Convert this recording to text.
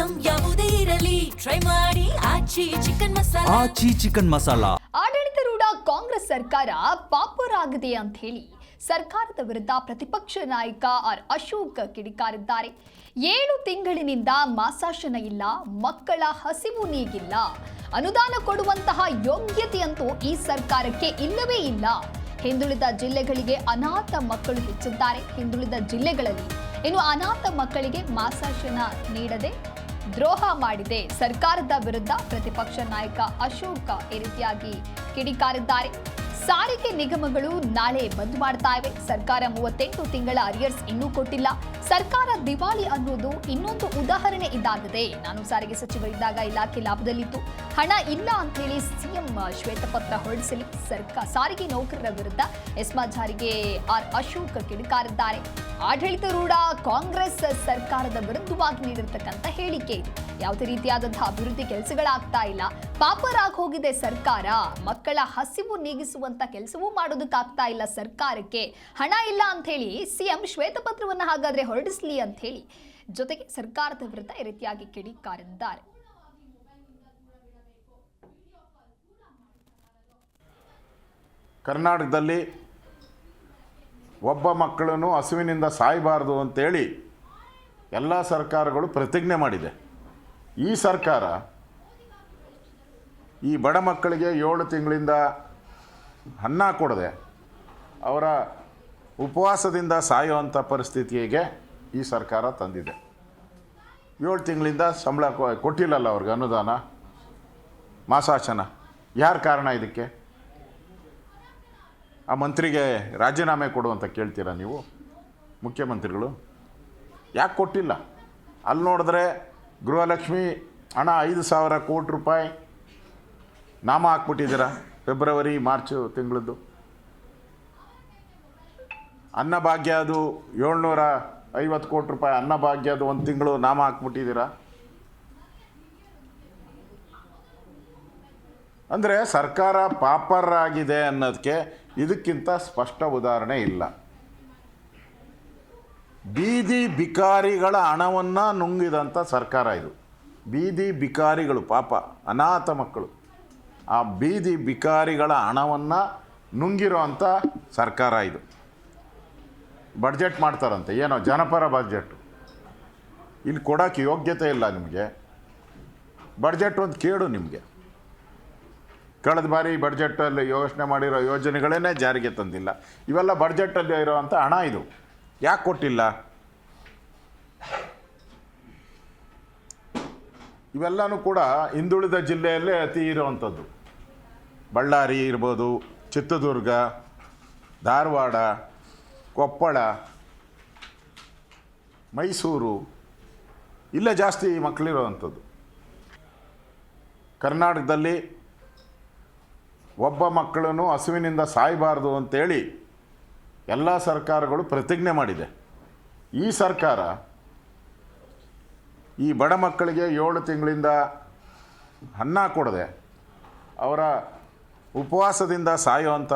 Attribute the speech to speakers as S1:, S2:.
S1: Item ಯಾವುದೇ ಇರಲಿ try ಮಾಡಿ ಆಚಿ ಚಿಕನ್ ಮಸಾಲಾ.
S2: ಆಡಳಿತಾರೂಢ ಕಾಂಗ್ರೆಸ್ ಸರ್ಕಾರ ಪಾಪರಾಗಿದೆ ಅಂತ ಹೇಳಿ ಸರ್ಕಾರದ ವಿರುದ್ಧ ಪ್ರತಿಪಕ್ಷ ನಾಯಕ ಆರ್ ಅಶೋಕ್ ಕಿಡಿಕಾರಿದ್ದಾರೆ. 7 ತಿಂಗಳಿನಿಂದ ಮಾಸಾಶನ ಇಲ್ಲ, ಮಕ್ಕಳ ಹಸಿವು ನೀಗಿಲ್ಲ, ಅನುದಾನ ಕೊಡುವಂತಹ ಯೋಗ್ಯತೆಯಂತೂ ಈ ಸರ್ಕಾರಕ್ಕೆ ಇಲ್ಲವೇ ಇಲ್ಲ. ಹಿಂದುಳಿದ ಜಿಲ್ಲೆಗಳಿಗೆ ಅನಾಥ ಮಕ್ಕಳು ಹೆಚ್ಚಿದ್ದಾರೆ. ಹಿಂದುಳಿದ ಜಿಲ್ಲೆಗಳಲ್ಲಿ ಇನ್ನು ಅನಾಥ ಮಕ್ಕಳಿಗೆ ಮಾಸಾಶನ ನೀಡದೆ ದ್ರೋಹ ಮಾಡಿದೆ ಸರ್ಕಾರದ ವಿರುದ್ಧ ಪ್ರತಿಪಕ್ಷ ನಾಯಕ ಅಶೋಕ್ ಈ ರೀತಿಯಾಗಿ ಕಿಡಿಕಾರಿದ್ದಾರೆ. ಸಾರಿಗೆ ನಿಗಮಗಳು ನಾಳೆ ಬಂದ್ ಮಾಡ್ತಾ ಇವೆ. ಸರ್ಕಾರ 38 ತಿಂಗಳ ಅರಿಯರ್ಸ್ ಇನ್ನೂ ಕೊಟ್ಟಿಲ್ಲ. ಸರ್ಕಾರ ದಿವಾಳಿ ಅನ್ನೋದು ಇನ್ನೊಂದು ಉದಾಹರಣೆ ಇದಾಗಿದೆ. ನಾನು ಸಾರಿಗೆ ಸಚಿವರಿದ್ದಾಗ ಇಲಾಖೆ ಲಾಭದಲ್ಲಿತ್ತು, ಹಣ ಇಲ್ಲ ಅಂತ ಹೇಳಿ ಸಿಎಂ ಶ್ವೇತಪತ್ರ ಹೊರಡಿಸಲಿ. ಸಾರಿಗೆ ನೌಕರರ ವಿರುದ್ಧ ಎಸ್ಮಾ ಜಾರಿಗೆ ಆರ್ ಅಶೋಕ್ ಕಿಡಿಕಾರಿದ್ದಾರೆ. ಆಡಳಿತಾರೂಢ ಕಾಂಗ್ರೆಸ್ ಸರ್ಕಾರದ ವಿರುದ್ಧವಾಗಿ ನೀಡಿರ್ತಕ್ಕಂಥ ಹೇಳಿಕೆ ಇದು. ಯಾವುದೇ ರೀತಿಯಾದಂತಹ ಅಭಿವೃದ್ಧಿ ಕೆಲಸಗಳಾಗ್ತಾ ಇಲ್ಲ, ಪಾಪರಾಗಿ ಹೋಗಿದೆ ಸರ್ಕಾರ. ಮಕ್ಕಳ ಹಸಿವು ನೀಗಿಸುವಂತ ಕೆಲಸವೂ ಮಾಡೋದಕ್ಕಾಗ್ತಾ ಇಲ್ಲ ಸರ್ಕಾರಕ್ಕೆ. ಹಣ ಇಲ್ಲ ಅಂತ ಹೇಳಿ ಸಿಎಂ ಶ್ವೇತಪತ್ರವನ್ನ ಹಾಗಾದ್ರೆ ಹೊರಡಿಸಲಿ ಅಂತ ಹೇಳಿ ಜೊತೆಗೆ ಸರ್ಕಾರದ ವಿರುದ್ಧ ಈ ರೀತಿಯಾಗಿ ಕಿಡಿಕಾರಿದ್ದಾರೆ.
S3: ಕರ್ನಾಟಕದಲ್ಲಿ ಒಬ್ಬ ಮಕ್ಕಳನ್ನು ಹಸುವಿನಿಂದ ಸಾಯಬಾರದು ಅಂತೇಳಿ ಎಲ್ಲ ಸರ್ಕಾರಗಳು ಪ್ರತಿಜ್ಞೆ ಮಾಡಿದೆ. ಈ ಸರ್ಕಾರ ಈ ಬಡ ಮಕ್ಕಳಿಗೆ 7 ತಿಂಗಳಿಂದ ಅನ್ನ ಕೊಡದೆ ಅವರ ಉಪವಾಸದಿಂದ ಸಾಯುವಂಥ ಪರಿಸ್ಥಿತಿಗೆ ಈ ಸರ್ಕಾರ ತಂದಿದೆ. 7 ತಿಂಗಳಿಂದ ಸಂಬಳ ಕೊಟ್ಟಿಲ್ಲಲ್ಲ ಅವ್ರಿಗೆ, ಅನುದಾನ, ಮಾಸಾಶನ. ಯಾರು ಕಾರಣ ಇದಕ್ಕೆ? ಆ ಮಂತ್ರಿಗೆ ರಾಜೀನಾಮೆ ಕೊಡು ಅಂತ ಕೇಳ್ತೀರಾ ನೀವು? ಮುಖ್ಯಮಂತ್ರಿಗಳು ಯಾಕೆ ಕೊಟ್ಟಿಲ್ಲ? ಅಲ್ಲಿ ನೋಡಿದ್ರೆ ಗೃಹಲಕ್ಷ್ಮಿ ಹಣ 5,000 ಕೋಟಿ ರೂಪಾಯಿ ನಾಮ ಹಾಕ್ಬಿಟ್ಟಿದ್ದೀರಾ ಫೆಬ್ರವರಿ ಮಾರ್ಚ್ ತಿಂಗಳದ್ದು. ಅನ್ನಭಾಗ್ಯ ಅದು 750 ಕೋಟಿ ರೂಪಾಯಿ ಅನ್ನಭಾಗ್ಯ ಅದು 1 ತಿಂಗಳು ನಾಮ ಹಾಕ್ಬಿಟ್ಟಿದ್ದೀರಾ. ಅಂದರೆ ಸರ್ಕಾರ ಪಾಪರಾಗಿದೆ ಅನ್ನೋದಕ್ಕೆ ಇದಕ್ಕಿಂತ ಸ್ಪಷ್ಟ ಉದಾಹರಣೆ ಇಲ್ಲ. ಬೀದಿ ಬಿಕಾರಿಗಳ ಹಣವನ್ನು ನುಂಗಿದಂಥ ಸರ್ಕಾರ ಇದು. ಬೀದಿ ಬಿಕಾರಿಗಳು, ಪಾಪ ಅನಾಥ ಮಕ್ಕಳು, ಆ ಬೀದಿ ಬಿಕಾರಿಗಳ ಹಣವನ್ನು ನುಂಗಿರೋ ಅಂಥ ಸರ್ಕಾರ ಇದು. ಬಡ್ಜೆಟ್ ಮಾಡ್ತಾರಂತೆ, ಏನೋ ಜನಪರ ಬಡ್ಜೆಟ್ಟು. ಇಲ್ಲಿ ಕೊಡೋಕ್ಕೆ ಯೋಗ್ಯತೆ ಇಲ್ಲ ನಿಮಗೆ. ಬಡ್ಜೆಟ್ ಒಂದು ಕೇಡು ನಿಮಗೆ. ಕಳೆದ ಬಾರಿ ಬಡ್ಜೆಟಲ್ಲಿ ಯೋಚನೆ ಮಾಡಿರೋ ಯೋಜನೆಗಳೇ ಜಾರಿಗೆ ತಂದಿಲ್ಲ. ಇವೆಲ್ಲ ಬಡ್ಜೆಟಲ್ಲಿ ಇರೋವಂಥ ಹಣ ಇದು. ಯಾಕೆ ಕೊಟ್ಟಿಲ್ಲ? ಇವೆಲ್ಲನೂ ಕೂಡ ಹಿಂದುಳಿದ ಜಿಲ್ಲೆಯಲ್ಲೇ ಅತಿ ಇರುವಂಥದ್ದು. ಬಳ್ಳಾರಿ ಇರ್ಬೋದು, ಚಿತ್ರದುರ್ಗ, ಧಾರವಾಡ, ಕೊಪ್ಪಳ, ಮೈಸೂರು, ಇಲ್ಲೇ ಜಾಸ್ತಿ ಮಕ್ಕಳಿರೋವಂಥದ್ದು. ಕರ್ನಾಟಕದಲ್ಲಿ ಒಬ್ಬ ಮಕ್ಕಳನ್ನು ಹಸುವಿನಿಂದ ಸಾಯಬಾರದು ಅಂತೇಳಿ ಎಲ್ಲ ಸರ್ಕಾರಗಳು ಪ್ರತಿಜ್ಞೆ ಮಾಡಿದೆ. ಈ ಸರ್ಕಾರ ಈ ಬಡ ಮಕ್ಕಳಿಗೆ 7 ತಿಂಗಳಿಂದ ಅನ್ನ ಕೊಡದೆ ಅವರ ಉಪವಾಸದಿಂದ ಸಾಯುವಂಥ